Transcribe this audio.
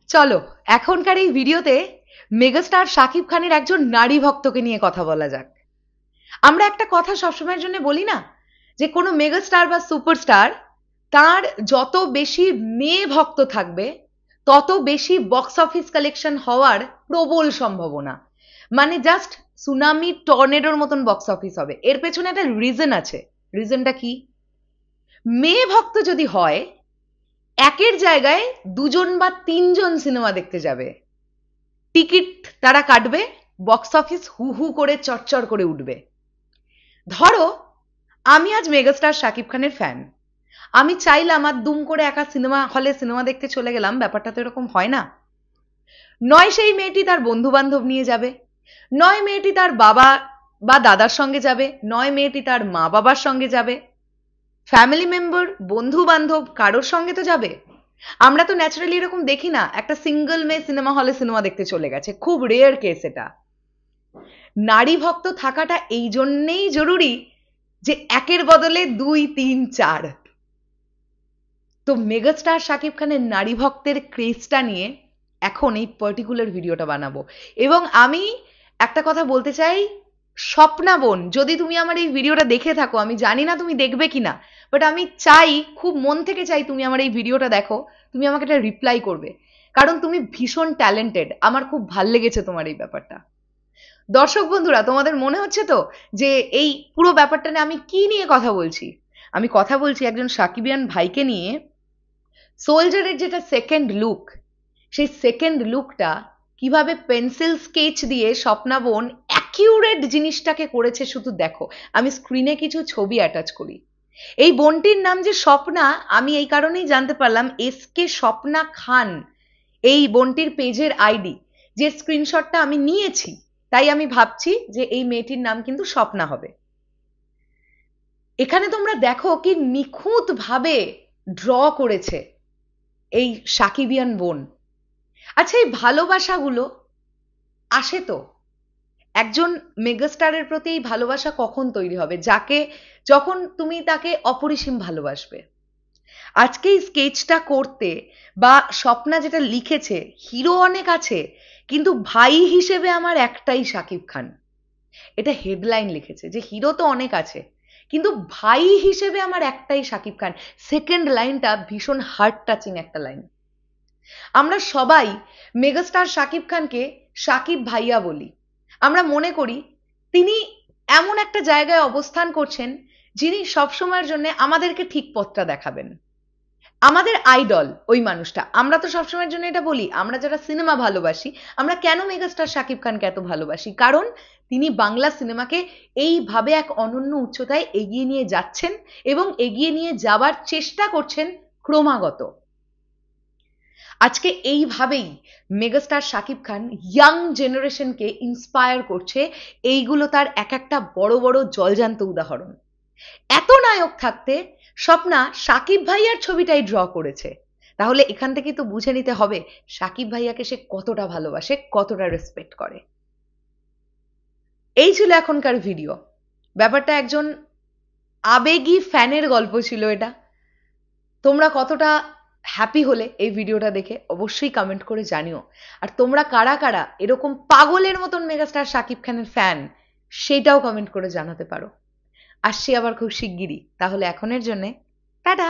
চলো এখনকার এই ভিডিওতে মেগাস্টার শাকিব খানের একজন নারী ভক্তকে নিয়ে কথা বলা যাক। আমরা একটা কথা সবসময়ের জন্য বলি না, যে কোনো মেগাস্টার বা সুপারস্টার তার যত বেশি মেয়ে ভক্ত থাকবে তত বেশি বক্স অফিস কালেকশন হওয়ার প্রবল সম্ভাবনা। মানে জাস্ট সুনামি টর্নেডোর মতন বক্স অফিস হবে। এর পেছনে একটা রিজন আছে। রিজনটা কি? মেয়ে ভক্ত যদি হয়, একের জায়গায় দুজন বা তিনজন সিনেমা দেখতে যাবে, টিকিট তারা কাটবে, বক্স অফিস হু হু করে চটচর করে উঠবে। ধরো আমি আজ মেগাস্টার শাকিব খানের ফ্যান, আমি চাইলাম আর দুম করে একা সিনেমা হলে সিনেমা দেখতে চলে গেলাম। ব্যাপারটা তো এরকম হয় না। নয় সেই মেয়েটি তার বন্ধু বান্ধব নিয়ে যাবে, নয় মেয়েটি তার বাবা বা দাদার সঙ্গে যাবে, নয় মেয়েটি তার মা বাবার সঙ্গে যাবে। ফ্যামিলি মেম্বার, বন্ধু বান্ধব কারোর সঙ্গে তো যাবে। আমরা তো ন্যাচারালি এরকম দেখি না একটা সিঙ্গেল মেয়ে সিনেমা হলে সিনেমা দেখতে চলে গেছে, খুব রেয়ার কেস এটা। নারী ভক্ত থাকাটা এই জন্যেই জরুরি যে একের বদলে 2, 3, 4। তো মেগাস্টার শাকিব খানের নারী ভক্তের ক্রেজটা নিয়ে এখন এই পার্টিকুলার ভিডিওটা বানাবো। এবং আমি একটা কথা বলতে চাই, স্বপ্না বোন, যদি তুমি আমার এই ভিডিওটা দেখে থাকো, আমি জানি না তুমি দেখবে কিনা, বাট আমি চাই, খুব মন থেকে চাই তুমি আমার এই ভিডিওটা দেখো, তুমি আমাকে একটা রিপ্লাই করবে, কারণ তুমি ভীষণ ট্যালেন্টেড। আমার খুব ভাল লেগেছে তোমার এই ব্যাপারটা। দর্শক বন্ধুরা, তোমাদের মনে হচ্ছে তো যে এই পুরো ব্যাপারটা নিয়ে আমি কি নিয়ে কথা বলছি? আমি কথা বলছি একজন সাকিবিয়ান ভাইকে নিয়ে। সোলজারের যেটা সেকেন্ড লুক, সেই সেকেন্ড লুকটা কিভাবে পেন্সিল স্কেচ দিয়ে স্বপ্না বোন অ্যাকিউরেট জিনিসটাকে করেছে শুধু দেখো। আমি স্ক্রিনে কিছু ছবি অ্যাটাচ করি। এই বোনটির নাম যে স্বপ্না, আমি এই কারণেই জানতে পারলাম, এসকে স্বপ্না খান এই বোনটির পেজের আইডি, যে স্ক্রিনশটটা আমি নিয়েছি, তাই আমি ভাবছি যে এই মেয়েটির নাম কিন্তু স্বপ্না হবে। এখানে তোমরা দেখো কি নিখুঁত ভাবে ড্র করেছে এই সাকিবিয়ান বোন। আচ্ছা, এই ভালোবাসাগুলো আসে তো, একজন মেগাস্টারের প্রতি এই ভালোবাসা কখন তৈরি হবে? যখন তুমি তাকে অপরিসীম ভালোবাসবে। আজকে এই স্কেচটা করতে বা স্বপ্না যেটা লিখেছে, হিরো অনেক আছে কিন্তু ভাই হিসেবে আমার একটাই শাকিব খান, এটা হেডলাইন লিখেছে, যে হিরো তো অনেক আছে কিন্তু ভাই হিসেবে আমার একটাই শাকিব খান। সেকেন্ড লাইনটা ভীষণ হার্ট টাচিং একটা লাইন। আমরা সবাই মেগাস্টার শাকিব খানকে শাকিব ভাইয়া বলি। আমরা মনে করি তিনি এমন একটা জায়গায় অবস্থান করছেন যিনি সবসময়ের জন্য আমাদেরকে ঠিক পথটা দেখাবেন, আমাদের আইডল ওই মানুষটা। আমরা তো সবসময়ের জন্য এটা বলি, আমরা যারা সিনেমা ভালোবাসি, আমরা কেন মেগাস্টার শাকিব খানকে এত ভালোবাসি? কারণ তিনি বাংলা সিনেমাকে এইভাবে এক অনন্য উচ্চতায় এগিয়ে নিয়ে যাচ্ছেন এবং এগিয়ে নিয়ে যাবার চেষ্টা করছেন ক্রমাগত। আজকে এইভাবেই megastar Shakib Khan young জেনারেশনকে inspire করছে। এইগুলো তার এক একটা বড় বড় জলজান্ত উদাহরণ। এত নায়ক থাকতে স্বপ্না শাকিব ভাইয়ার ছবিটাই ড্র করেছে, তাহলে এখান থেকে তো বুঝে নিতে হবে শাকিব ভাইয়াকে সে কতটা ভালোবাসে, কতটা রেসপেক্ট করে। এই ছিল এখনকার ভিডিও। ব্যাপারটা একজন আবেগী ফ্যানের গল্প ছিল এটা। তোমরা কতটা হ্যাপি হলে এই ভিডিওটা দেখে অবশ্যই কমেন্ট করে জানিও। আর তোমরা কারা কারা এরকম পাগলের মতন মেগাস্টার শাকিব খানের ফ্যান, সেটাও কমেন্ট করে জানাতে পারো। আসছি আবার খুব শিগগিরই। তাহলে এখনের জন্যে টাটা।